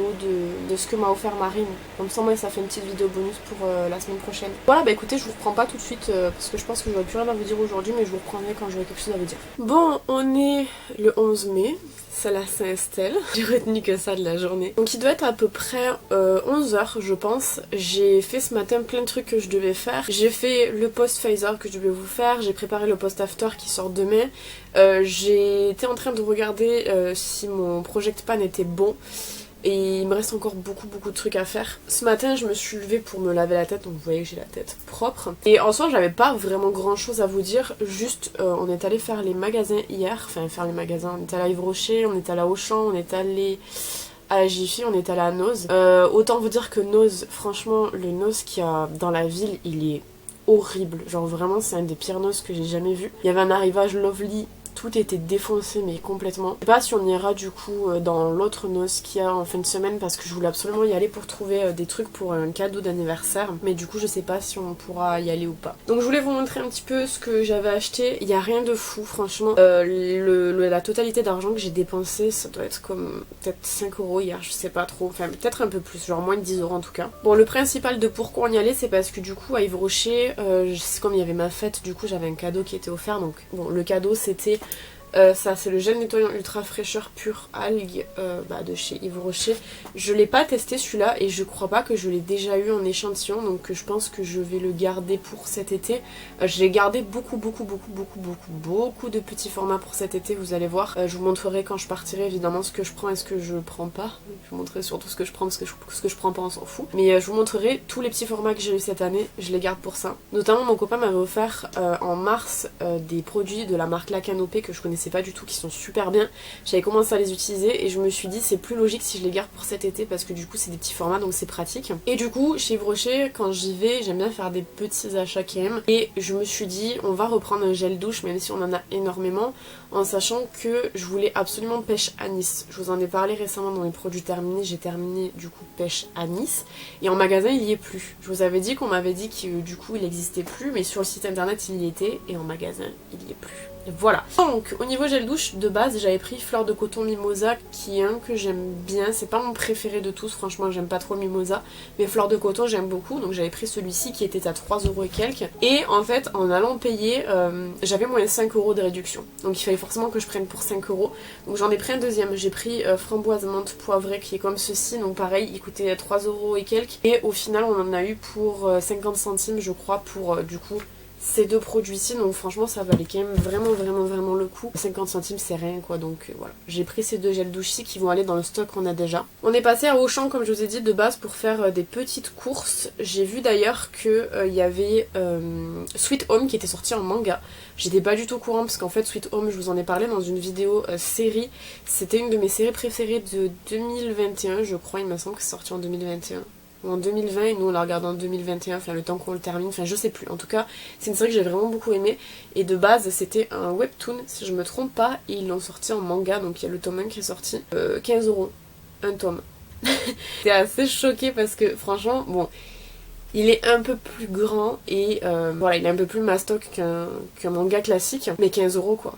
de ce que m'a offert Marine. Comme ça, moi, ça fait une petite vidéo bonus pour la semaine prochaine. Voilà, bah écoutez, je vous reprends pas tout de suite parce que je pense que j'aurais plus rien à vous dire aujourd'hui, mais je vous reprendrai quand j'aurai quelque chose à vous dire. Bon, on est le 11 mai. C'est la Saint-Estelle. J'ai retenu que ça de la journée. Donc il doit être à peu près 11h je pense. J'ai fait ce matin plein de trucs que je devais faire. J'ai fait le post phaser que je devais vous faire. J'ai préparé le post after qui sort demain. J'ai été en train de regarder si mon project pan était bon. Et il me reste encore beaucoup de trucs à faire. Ce matin je me suis levée pour me laver la tête, donc vous voyez que j'ai la tête propre. Et en soi j'avais pas vraiment grand chose à vous dire, juste on est allé faire les magasins hier, enfin faire les magasins, on est allé à Yves Rocher, on est allé à Auchan, on est allé à la Jiffy, on est allé à Noz. Autant vous dire que Noz, franchement le Noz qu'il y a dans la ville il est horrible, genre vraiment c'est un des pires Noz que j'ai jamais vu. Il y avait un arrivage Lovely, tout était défoncé mais complètement. Je sais pas si on ira du coup dans l'autre Noz qu'il y a en fin de semaine parce que je voulais absolument y aller pour trouver des trucs pour un cadeau d'anniversaire. Mais du coup je sais pas si on pourra y aller ou pas. Donc je voulais vous montrer un petit peu ce que j'avais acheté. Il y a rien de fou franchement. La totalité d'argent que j'ai dépensé ça doit être comme peut-être 5 € hier, je sais pas trop. Enfin peut-être un peu plus, genre moins de 10 € en tout cas. Bon le principal de pourquoi on y allait c'est parce que du coup à Yves Rocher, comme il y avait ma fête, du coup j'avais un cadeau qui était offert. Donc bon le cadeau c'était ça c'est le gel nettoyant ultra fraîcheur pure algue de chez Yves Rocher. Je l'ai pas testé celui-là et je crois pas que je l'ai déjà eu en échantillon, donc je pense que je vais le garder pour cet été. J'ai gardé beaucoup de petits formats pour cet été, vous allez voir. Je vous montrerai quand je partirai évidemment ce que je prends et ce que je prends pas. Je vous montrerai surtout ce que je prends parce que ce que je prends pas on s'en fout. Mais je vous montrerai tous les petits formats que j'ai eu cette année, je les garde pour ça. Notamment mon copain m'avait offert en mars des produits de la marque La Canopée que je connaissais pas du tout, qui sont super bien. J'avais commencé à les utiliser et je me suis dit c'est plus logique si je les garde pour cet été parce que du coup c'est des petits formats donc c'est pratique. Et du coup chez Yves Rocher quand j'y vais j'aime bien faire des petits achats KM et je me suis dit on va reprendre un gel douche même si on en a énormément, en sachant que je voulais absolument pêche anis. Je vous en ai parlé récemment dans les produits terminés, j'ai terminé du coup pêche anis et en magasin il y est plus. Je vous avais dit qu'on m'avait dit que du coup il n'existait plus, mais sur le site internet il y était et en magasin il y est plus. Voilà. Donc au niveau gel douche de base j'avais pris Fleur de Coton Mimosa qui est un que j'aime bien. C'est pas mon préféré de tous, franchement j'aime pas trop le Mimosa, mais Fleur de Coton j'aime beaucoup, donc j'avais pris celui-ci qui était à 3 € et quelques. Et en fait en allant payer j'avais moins 5 € de réduction, donc il fallait forcément que je prenne pour 5 €. Donc j'en ai pris un deuxième, j'ai pris framboise menthe poivrée qui est comme ceci, donc pareil il coûtait 3 € et quelques et au final on en a eu pour 50 centimes je crois pour du coup ces deux produits-ci, donc franchement ça valait quand même vraiment le coup. 50 centimes c'est rien quoi, donc voilà. J'ai pris ces deux gels douche-ci qui vont aller dans le stock qu'on a déjà. On est passé à Auchan comme je vous ai dit de base pour faire des petites courses. J'ai vu d'ailleurs que il y avait Sweet Home qui était sorti en manga. J'étais pas du tout au courant parce qu'en fait Sweet Home je vous en ai parlé dans une vidéo série. C'était une de mes séries préférées de 2021 je crois, il me semble que c'est sorti en 2021. Ou en 2020 et nous on la regarde en 2021, enfin le temps qu'on le termine, enfin je sais plus. En tout cas c'est une série que j'ai vraiment beaucoup aimé et de base c'était un webtoon si je me trompe pas et ils l'ont sorti en manga, donc il y a le tome 1 qui est sorti 15 € un tome. J'étais assez choquée parce que franchement bon il est un peu plus grand et voilà il est un peu plus mastoc qu'un manga classique, mais 15 € quoi.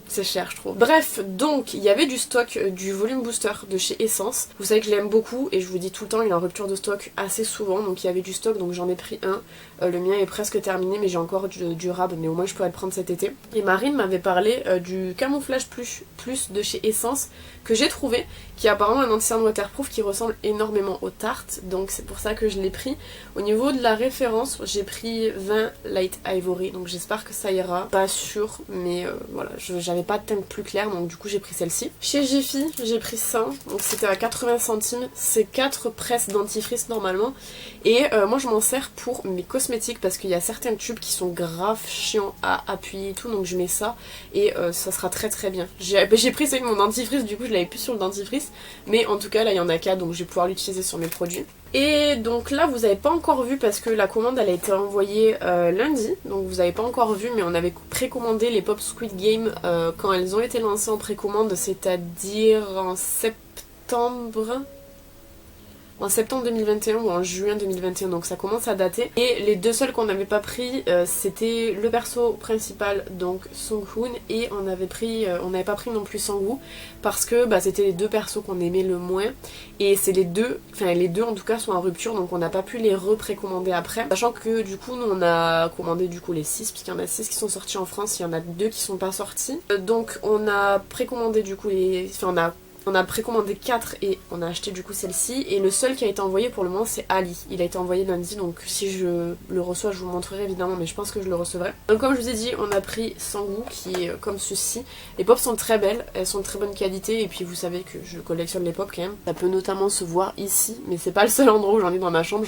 C'est cher je trouve. Bref, donc il y avait du stock du volume booster de chez Essence. Vous savez que je l'aime beaucoup et je vous dis tout le temps il est en rupture de stock assez souvent. Donc il y avait du stock, donc j'en ai pris un. Le mien est presque terminé mais j'ai encore du rab, mais au moins je pourrais le prendre cet été. Et Marine m'avait parlé du camouflage plus de chez Essence que j'ai trouvé, qui est apparemment un anti-cerne waterproof qui ressemble énormément aux tartes, donc c'est pour ça que je l'ai pris. Au niveau de la référence j'ai pris 20 Light Ivory, donc j'espère que ça ira, pas sûr mais voilà, j'avais pas de teinte plus claire donc du coup j'ai pris celle-ci. Chez Jiffy j'ai pris ça, donc c'était à 80 centimes, c'est 4 presses dentifrice normalement et moi je m'en sers pour mes cosmétiques parce qu'il y a certains tubes qui sont grave chiants à appuyer et tout, donc je mets ça et ça sera très bien. J'ai pris celui de mon dentifrice, du coup je l'avais plus sur le dentifrice, mais en tout cas là il y en a 4 donc je vais pouvoir l'utiliser sur mes produits. Et donc là vous avez pas encore vu parce que la commande elle a été envoyée lundi, donc vous avez pas encore vu, mais on avait précommandé les Pop Squid Game quand elles ont été lancées en précommande, c'est-à-dire en septembre. en septembre 2021 ou en juin 2021, donc ça commence à dater. Et les deux seuls qu'on n'avait pas pris, c'était le perso principal, donc Sung-hoon, et on n'avait pas pris non plus Sang-woo, parce que bah, c'était les deux persos qu'on aimait le moins, et c'est les deux en tout cas sont en rupture, donc on n'a pas pu les reprécommander après, sachant que du coup nous on a commandé du coup les 6, puisqu'il y en a 6 qui sont sortis en France, il y en a 2 qui sont pas sortis, donc on a précommandé du coup on a précommandé 4 et on a acheté du coup celle-ci. Et le seul qui a été envoyé pour le moment c'est Ali. Il a été envoyé lundi, donc si je le reçois je vous montrerai évidemment, mais je pense que je le recevrai. Donc comme je vous ai dit, on a pris Sang-woo qui est comme ceci. Les pop sont très belles, elles sont de très bonne qualité, et puis vous savez que je collectionne les pop quand même. Ça peut notamment se voir ici, mais c'est pas le seul endroit où j'en ai dans ma chambre.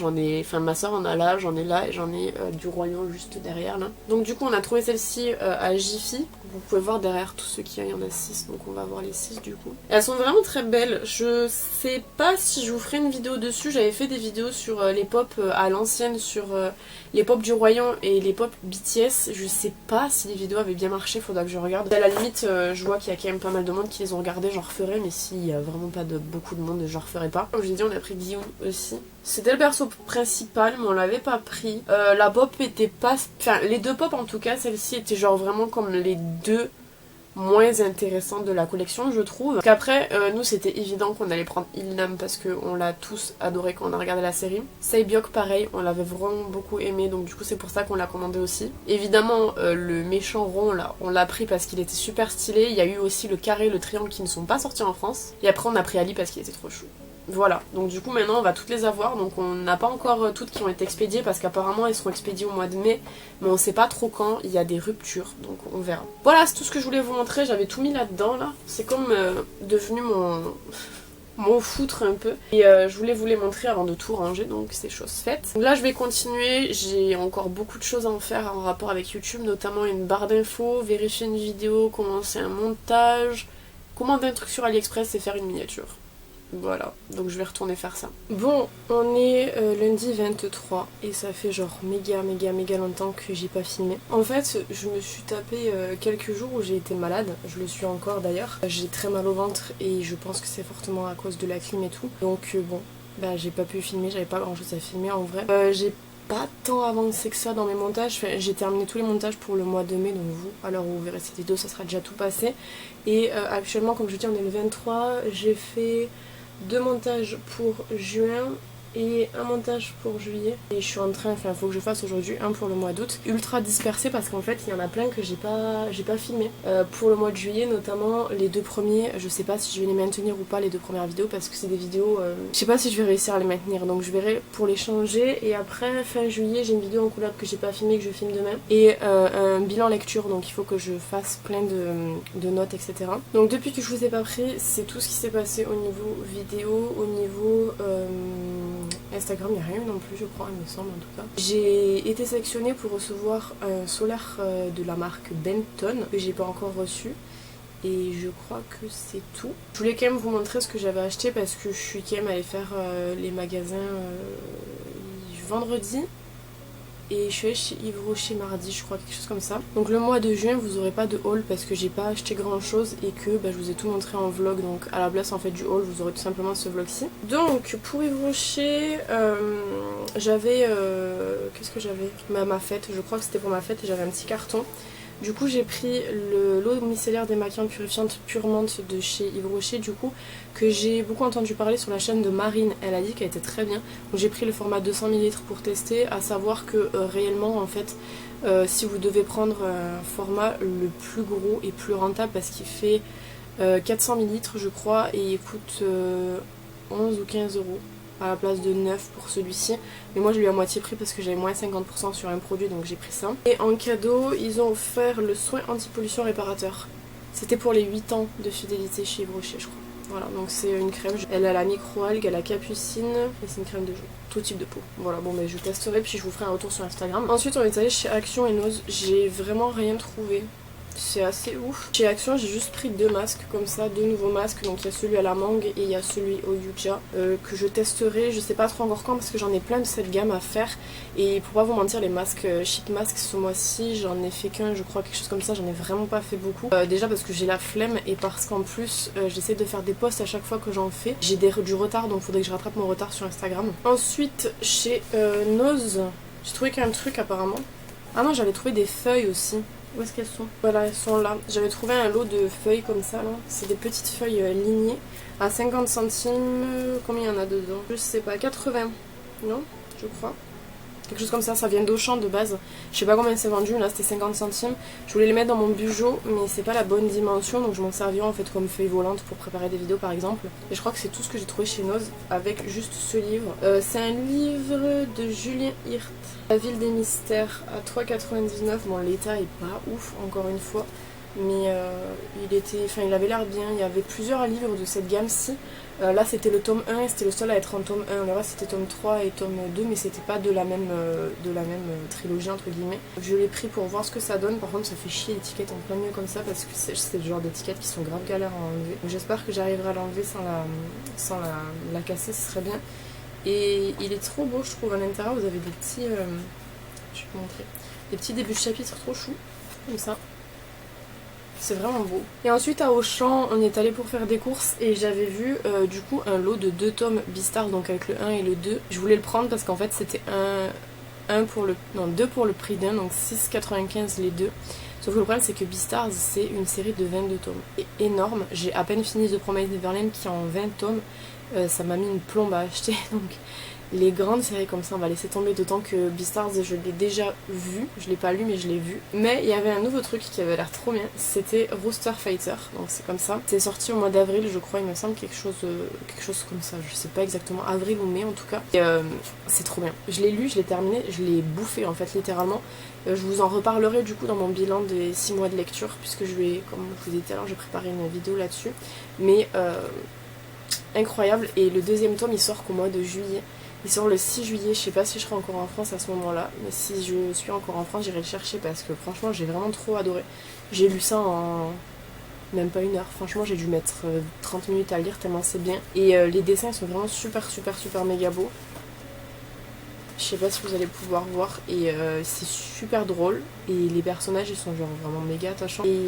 Ma soeur en a là, j'en ai là, et j'en ai du Royan juste derrière là. Donc du coup on a trouvé celle-ci à Jiffy. Vous pouvez voir derrière tout ce qu'il y a, il y en a 6, donc on va voir les 6 du coup. Elles sont vraiment très belles, je sais pas si je vous ferai une vidéo dessus, j'avais fait des vidéos sur les pop à l'ancienne, sur les pop du Royan et les pop BTS, je sais pas si les vidéos avaient bien marché, faudra que je regarde. À la limite, je vois qu'il y a quand même pas mal de monde qui les ont regardées, j'en referai, mais s'il y a vraiment pas de beaucoup de monde, je referai pas. Comme je l'ai dit, on a pris Guillaume aussi. C'était le perso principal, mais on l'avait pas pris. La pop était pas... Enfin, les deux pop en tout cas, celle-ci était genre vraiment comme les deux moins intéressantes de la collection, je trouve. Parce qu'après, nous c'était évident qu'on allait prendre Il-nam parce qu'on l'a tous adoré quand on a regardé la série. Saebyok pareil, on l'avait vraiment beaucoup aimé, donc du coup c'est pour ça qu'on l'a commandé aussi. Évidemment, le méchant rond là, on l'a pris parce qu'il était super stylé. Il y a eu aussi le carré, le triangle qui ne sont pas sortis en France. Et après on a pris Ali parce qu'il était trop chou. Voilà, donc du coup maintenant on va toutes les avoir, donc on n'a pas encore toutes qui ont été expédiées parce qu'apparemment elles seront expédiées au mois de mai, mais on sait pas trop quand, il y a des ruptures, donc on verra. Voilà, c'est tout ce que je voulais vous montrer, j'avais tout mis là-dedans là, c'est comme devenu mon foutre un peu, et je voulais vous les montrer avant de tout ranger, donc c'est chose faite. Donc là je vais continuer, j'ai encore beaucoup de choses à en faire en rapport avec YouTube, notamment une barre d'infos, vérifier une vidéo, commencer un montage, commander un truc sur AliExpress et faire une miniature. Voilà, donc je vais retourner faire ça. Bon, on est lundi 23 et ça fait genre méga longtemps que j'ai pas filmé. En fait, je me suis tapé quelques jours où j'ai été malade, je le suis encore d'ailleurs. J'ai très mal au ventre et je pense que c'est fortement à cause de la clim et tout. Donc bon, bah j'ai pas pu filmer, j'avais pas grand chose à filmer en vrai. J'ai pas tant avancé que ça dans mes montages, enfin, j'ai terminé tous les montages pour le mois de mai, donc vous, à l'heure où vous verrez cette vidéo, ça sera déjà tout passé. Et actuellement, comme je dis, on est le 23, j'ai fait 2 montages pour juin et un montage pour juillet. Et je suis en train, enfin il faut que je fasse aujourd'hui un pour le mois d'août. Ultra dispersé parce qu'en fait il y en a plein que j'ai pas filmé. Pour le mois de juillet notamment, les 2 premiers, je sais pas si je vais les maintenir ou pas les 2 premières vidéos parce que c'est des vidéos, je sais pas si je vais réussir à les maintenir. Donc je verrai pour les changer. Et après fin juillet j'ai une vidéo en couleur que j'ai pas filmée, que je filme demain. Et un bilan lecture, donc il faut que je fasse plein de notes etc. Donc depuis que je vous ai pas pris, c'est tout ce qui s'est passé au niveau vidéo, au niveau... Instagram, il n'y a rien non plus je crois, il me semble en tout cas. J'ai été sélectionnée pour recevoir un solaire de la marque Benton que j'ai pas encore reçu. Et je crois que c'est tout. Je voulais quand même vous montrer ce que j'avais acheté parce que je suis quand même allée faire les magasins vendredi. Et je suis allée chez Yves Rocher mardi, je crois, quelque chose comme ça. Donc le mois de juin, vous aurez pas de haul parce que j'ai pas acheté grand chose et que bah, je vous ai tout montré en vlog. Donc à la place en fait du haul, vous aurez tout simplement ce vlog-ci. Donc pour Yves Rocher, j'avais... qu'est-ce que j'avais? Ma fête, je crois que c'était pour ma fête et j'avais un petit carton. Du coup j'ai pris l'eau micellaire démaquillante purifiante Purmente de chez Yves Rocher, du coup, que j'ai beaucoup entendu parler sur la chaîne de Marine, elle a dit qu'elle était très bien. Donc j'ai pris le format 200 ml pour tester, à savoir que réellement en fait, si vous devez prendre un format le plus gros et plus rentable parce qu'il fait 400 ml je crois et il coûte 11 ou 15 euros. À la place de 9 pour celui-ci, mais moi je lui ai à moitié prix parce que j'avais moins 50% sur un produit, donc j'ai pris ça. Et en cadeau ils ont offert le soin anti-pollution réparateur, c'était pour les 8 ans de fidélité chez Yves Rocher je crois. Voilà, donc c'est une crème, elle a la micro-algue, elle a la capucine et c'est une crème de jour, tout type de peau. Voilà, bon mais je testerai puis je vous ferai un retour sur Instagram. Ensuite on est allé chez Action et Nose, j'ai vraiment rien trouvé. c'est assez ouf. Chez Action j'ai juste pris 2 masques comme ça, 2 nouveaux masques. Donc il y a celui à la mangue et il y a celui au yucca que je testerai. Je sais pas trop encore quand parce que j'en ai plein de cette gamme à faire. Et pour pas vous mentir, les masques sheet masks ce mois-ci j'en ai fait qu'un, je crois, quelque chose comme ça. J'en ai vraiment pas fait beaucoup. Déjà parce que j'ai la flemme et parce qu'en plus j'essaie de faire des posts à chaque fois que j'en fais. J'ai du retard donc faudrait que je rattrape mon retard sur Instagram. Ensuite chez Nose, j'ai trouvé qu'un truc apparemment. Ah non, j'avais trouvé des feuilles aussi. Où est-ce qu'elles sont? Voilà, elles sont là. J'avais trouvé un lot de feuilles comme ça là. C'est des petites feuilles lignées à 50 centimes. Combien il y en a dedans? Je sais pas, 80. Non, je crois. Quelque chose comme ça vient d'Auchan de base. Je sais pas combien c'est vendu, là c'était 50 centimes. Je voulais les mettre dans mon bujo, mais c'est pas la bonne dimension, donc je m'en servirai en fait comme feuille volante pour préparer des vidéos par exemple. Et je crois que c'est tout ce que j'ai trouvé chez Nose avec juste ce livre. C'est un livre de Julien Hirt, La ville des mystères, à 3,99. Bon, l'état est pas ouf encore une fois, mais il avait l'air bien. Il y avait plusieurs livres de cette gamme-ci. Là c'était le tome 1 et c'était le seul à être en tome 1. Le reste c'était tome 3 et tome 2, mais c'était pas de la même trilogie entre guillemets. Je l'ai pris pour voir ce que ça donne. Par contre ça fait chier l'étiquette en plein milieu comme ça parce que c'est le genre d'étiquettes qui sont grave galères à enlever. J'espère que j'arriverai à l'enlever sans la casser, ce serait bien. Et il est trop beau je trouve. À l'intérieur vous avez des petits... je vais vous montrer. Des petits débuts de chapitre trop chou, comme ça. C'est vraiment beau. Et ensuite à Auchan, on est allé pour faire des courses et j'avais vu du coup un lot de 2 tomes Beastars, donc avec le 1 et le 2. Je voulais le prendre parce qu'en fait c'était 2 pour le prix d'un, donc 6,95 les deux. Sauf que le problème c'est que Beastars c'est une série de 22 tomes. C'est énorme, j'ai à peine fini The Promised Neverland qui est en 20 tomes. Ça m'a mis une plombe à acheter, donc les grandes séries comme ça on va laisser tomber, d'autant que Beastars je l'ai déjà vu, je l'ai pas lu mais je l'ai vu. Mais il y avait un nouveau truc qui avait l'air trop bien, c'était Rooster Fighter, donc c'est comme ça. C'est sorti au mois d'avril je crois, il me semble, quelque chose comme ça, je sais pas exactement, avril ou mai en tout cas. Et c'est trop bien, je l'ai lu, je l'ai terminé, je l'ai bouffé en fait littéralement. Je vous en reparlerai du coup dans mon bilan des 6 mois de lecture, puisque je vais, comme je vous ai dit tout à l'heure, j'ai préparé une vidéo là-dessus. Mais incroyable, et le deuxième tome il sort qu'au mois de juillet. Il sort le 6 juillet, je sais pas si je serai encore en France à ce moment-là, mais si je suis encore en France, j'irai le chercher parce que franchement j'ai vraiment trop adoré. J'ai lu ça en même pas 1 heure, franchement j'ai dû mettre 30 minutes à lire tellement c'est bien. Et les dessins sont vraiment super méga beaux. Je sais pas si vous allez pouvoir voir, et c'est super drôle, et les personnages ils sont genre vraiment méga attachants. Et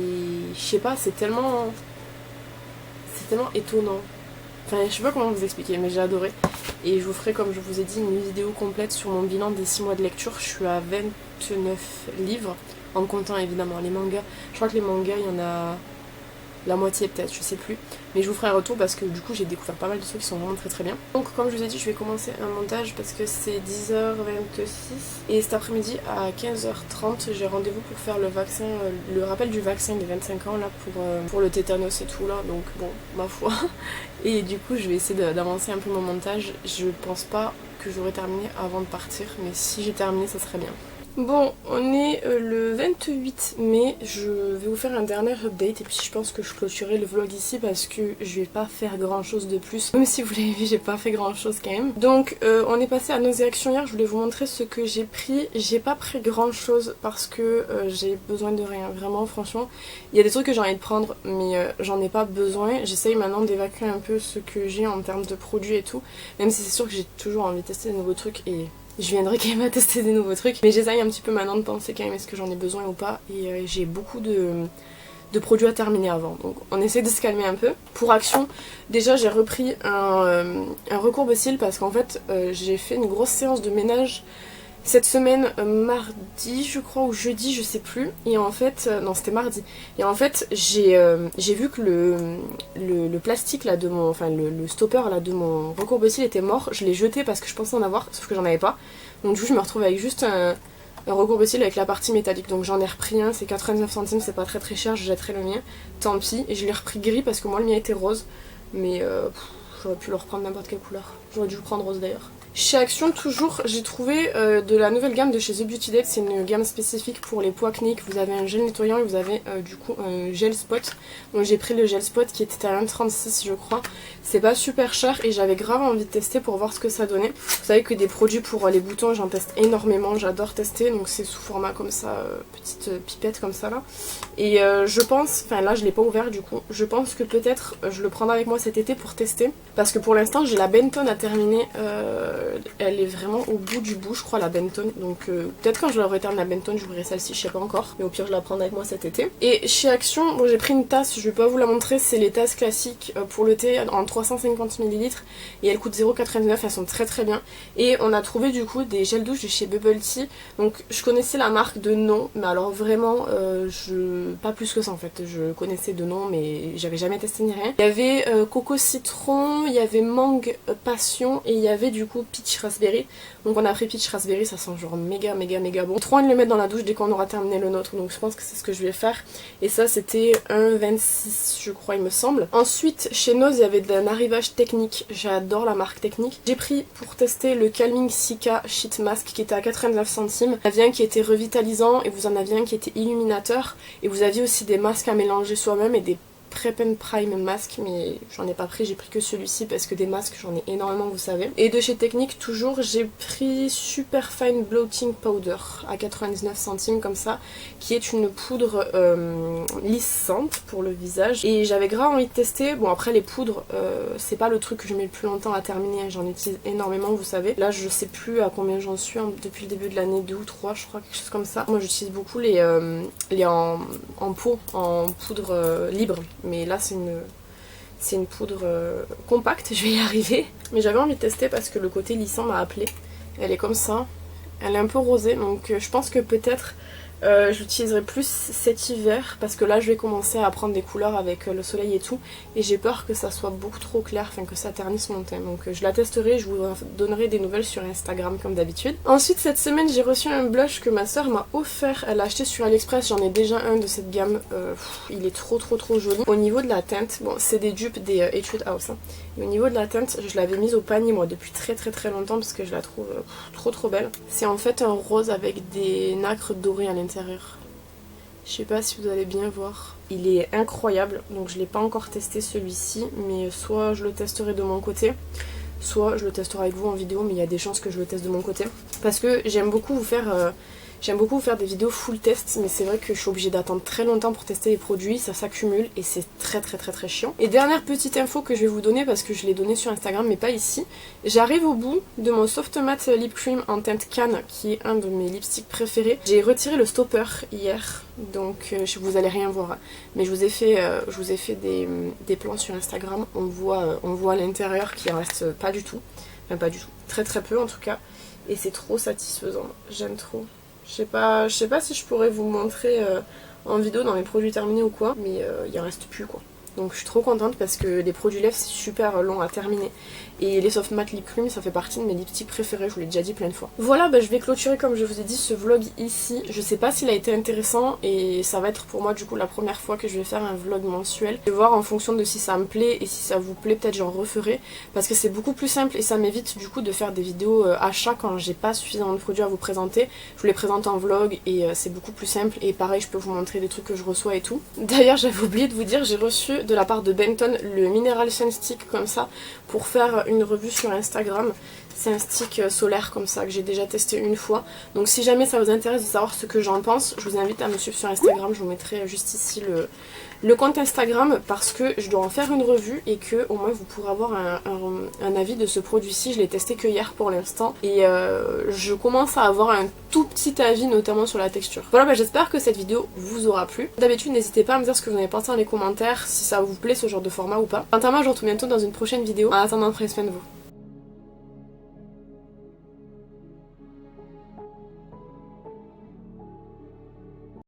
je sais pas, c'est tellement étonnant. Enfin, je sais pas comment vous expliquer, mais j'ai adoré. Et je vous ferai, comme je vous ai dit, une vidéo complète sur mon bilan des 6 mois de lecture. Je suis à 29 livres, en comptant évidemment les mangas. Je crois que les mangas, il y en a la moitié peut-être, je sais plus. Mais je vous ferai un retour parce que du coup j'ai découvert pas mal de trucs qui sont vraiment très bien. Donc comme je vous ai dit, je vais commencer un montage parce que c'est 10h26. Et cet après-midi à 15h30, j'ai rendez-vous pour faire le vaccin, le rappel du vaccin des 25 ans là pour le tétanos et tout là. Donc bon, ma foi. Et du coup je vais essayer d'avancer un peu mon montage. Je pense pas que j'aurai terminé avant de partir, mais si j'ai terminé ça serait bien. Bon, on est le 28 mai, je vais vous faire un dernier update et puis je pense que je clôturerai le vlog ici parce que je vais pas faire grand chose de plus. Même si vous l'avez vu, j'ai pas fait grand chose quand même. Donc on est passé à nos réactions hier, je voulais vous montrer ce que j'ai pris. J'ai pas pris grand chose parce que j'ai besoin de rien, vraiment franchement. Il y a des trucs que j'ai envie de prendre mais j'en ai pas besoin. J'essaye maintenant d'évacuer un peu ce que j'ai en termes de produits et tout. Même si c'est sûr que j'ai toujours envie de tester de nouveaux trucs et... je viendrai quand même à tester des nouveaux trucs, mais j'essaye un petit peu maintenant de penser quand même est-ce que j'en ai besoin ou pas, et j'ai beaucoup de produits à terminer avant, donc on essaie de se calmer un peu. Pour Action, déjà j'ai repris un recourbe-cils parce qu'en fait j'ai fait une grosse séance de ménage cette semaine, mardi je crois ou jeudi je sais plus, et en fait, non c'était mardi, et en fait j'ai vu que le plastique là de mon, enfin le stopper là de mon recourbe-cils était mort. Je l'ai jeté parce que je pensais en avoir, sauf que j'en avais pas, donc du coup je me retrouve avec juste un recourbe-cils avec la partie métallique, donc j'en ai repris un, c'est 99 centimes, c'est pas très cher, je jetterai le mien, tant pis, et je l'ai repris gris parce que moi le mien était rose, mais j'aurais pu le reprendre n'importe quelle couleur, j'aurais dû le prendre rose d'ailleurs. Chez Action toujours, j'ai trouvé de la nouvelle gamme de chez The Beauty Date. C'est une gamme spécifique pour les peaux acnéiques. Vous avez un gel nettoyant et vous avez du coup un gel spot. Donc j'ai pris le gel spot qui était à 1,36 je crois. C'est pas super cher et j'avais grave envie de tester pour voir ce que ça donnait. Vous savez que des produits pour les boutons j'en teste énormément, j'adore tester. Donc c'est sous format comme ça, petite pipette comme ça là. Et je pense, enfin là je l'ai pas ouvert du coup, je pense que peut-être je le prendrai avec moi cet été pour tester. Parce que pour l'instant j'ai la Benton à terminer, elle est vraiment au bout du bout je crois la Benton. Donc peut-être quand je l'aurai terminé la Benton j'ouvrirai celle-ci, je sais pas encore. Mais au pire je la prendrai avec moi cet été. Et chez Action, bon j'ai pris une tasse, je vais pas vous la montrer, c'est les tasses classiques pour le thé en 350 ml. Et elles coûtent 0,99, elles sont très très bien. Et on a trouvé du coup des gels douche de chez Bubble Tea. Donc je connaissais la marque de nom, mais alors vraiment pas plus que ça en fait. Je connaissais de nom mais j'avais jamais testé ni rien. Il y avait coco citron, il y avait mangue passion et il y avait du coup peach raspberry. Donc on a pris peach raspberry, ça sent genre méga bon. Trop envie de le mettre dans la douche dès qu'on aura terminé le nôtre, donc je pense que c'est ce que je vais faire. Et ça c'était 1,26 je crois il me semble. Ensuite chez Nose il y avait un arrivage technique, j'adore la marque Technique. J'ai pris pour tester le Calming Cica Sheet Mask qui était à 89 centimes. Vous en aviez un qui était revitalisant et vous en aviez un qui était illuminateur. Et vous aviez aussi des masques à mélanger soi-même et des Prep and Prime masque, mais j'en ai pas pris, j'ai pris que celui-ci parce que des masques j'en ai énormément vous savez. Et de chez Technique toujours j'ai pris Super Fine Bloating Powder à 99 centimes comme ça, qui est une poudre lissante pour le visage et j'avais grave envie de tester. Bon après les poudres c'est pas le truc que je mets le plus longtemps à terminer, j'en utilise énormément vous savez. Là je sais plus à combien j'en suis depuis le début de l'année, 2 ou 3 je crois, quelque chose comme ça. Moi j'utilise beaucoup les en pot, en poudre libre. Mais là c'est une poudre compacte, je vais y arriver. Mais j'avais envie de tester parce que le côté lissant m'a appelé. Elle est comme ça, elle est un peu rosée donc je pense que peut-être j'utiliserai plus cet hiver parce que là je vais commencer à prendre des couleurs avec le soleil et tout et j'ai peur que ça soit beaucoup trop clair, enfin que ça ternisse mon teint. Donc je la testerai, je vous donnerai des nouvelles sur Instagram comme d'habitude. Ensuite cette semaine j'ai reçu un blush que ma soeur m'a offert, elle l'a acheté sur AliExpress, j'en ai déjà un de cette gamme, il est trop joli. Au niveau de la teinte, bon c'est des dupes des Etude House hein. Et au niveau de la teinte je l'avais mise au panier moi depuis très longtemps parce que je la trouve trop belle. C'est en fait un rose avec des nacres dorées à l'intérieur. Je sais pas si vous allez bien voir. Il est incroyable, donc je l'ai pas encore testé celui-ci, mais soit je le testerai de mon côté, soit je le testerai avec vous en vidéo, mais il y a des chances que je le teste de mon côté. Parce que j'aime beaucoup vous faire des vidéos full test, mais c'est vrai que je suis obligée d'attendre très longtemps pour tester les produits, ça s'accumule et c'est très chiant. Et dernière petite info que je vais vous donner, parce que je l'ai donné sur Instagram mais pas ici, j'arrive au bout de mon Soft Matte Lip Cream en teinte canne, qui est un de mes lipsticks préférés. J'ai retiré le stopper hier, donc vous allez rien voir, mais je vous ai fait des plans sur Instagram, on voit l'intérieur qui en reste pas du tout, enfin pas du tout, très peu en tout cas, et c'est trop satisfaisant, j'aime trop. Je sais pas si je pourrais vous montrer en vidéo dans mes produits terminés ou quoi, mais il en reste plus quoi. Donc je suis trop contente parce que les produits lèvres c'est super long à terminer. Et les Soft Matte Lip Cream ça fait partie de mes lipsticks préférés, je vous l'ai déjà dit plein de fois. Voilà, bah, je vais clôturer comme je vous ai dit ce vlog ici. Je sais pas s'il a été intéressant et ça va être pour moi du coup la première fois que je vais faire un vlog mensuel. Je vais voir en fonction de si ça me plaît et si ça vous plaît peut-être j'en referai. Parce que c'est beaucoup plus simple et ça m'évite du coup de faire des vidéos achats quand j'ai pas suffisamment de produits à vous présenter. Je vous les présente en vlog et c'est beaucoup plus simple et pareil je peux vous montrer des trucs que je reçois et tout. D'ailleurs j'avais oublié de vous dire, j'ai reçu de la part de Benton le Mineral Sun Stick comme ça pour faire une revue sur Instagram. C'est un stick solaire comme ça que j'ai déjà testé une fois. Donc si jamais ça vous intéresse de savoir ce que j'en pense, je vous invite à me suivre sur Instagram. Je vous mettrai juste ici le compte Instagram parce que je dois en faire une revue et que au moins vous pourrez avoir un avis de ce produit-ci. Je l'ai testé que hier pour l'instant et je commence à avoir un tout petit avis notamment sur la texture. Voilà, bah, j'espère que cette vidéo vous aura plu. D'habitude n'hésitez pas à me dire ce que vous en avez pensé dans les commentaires, si ça vous plaît ce genre de format ou pas. Quant à moi je vous retrouve bientôt dans une prochaine vidéo. En attendant, prenez soin de vous.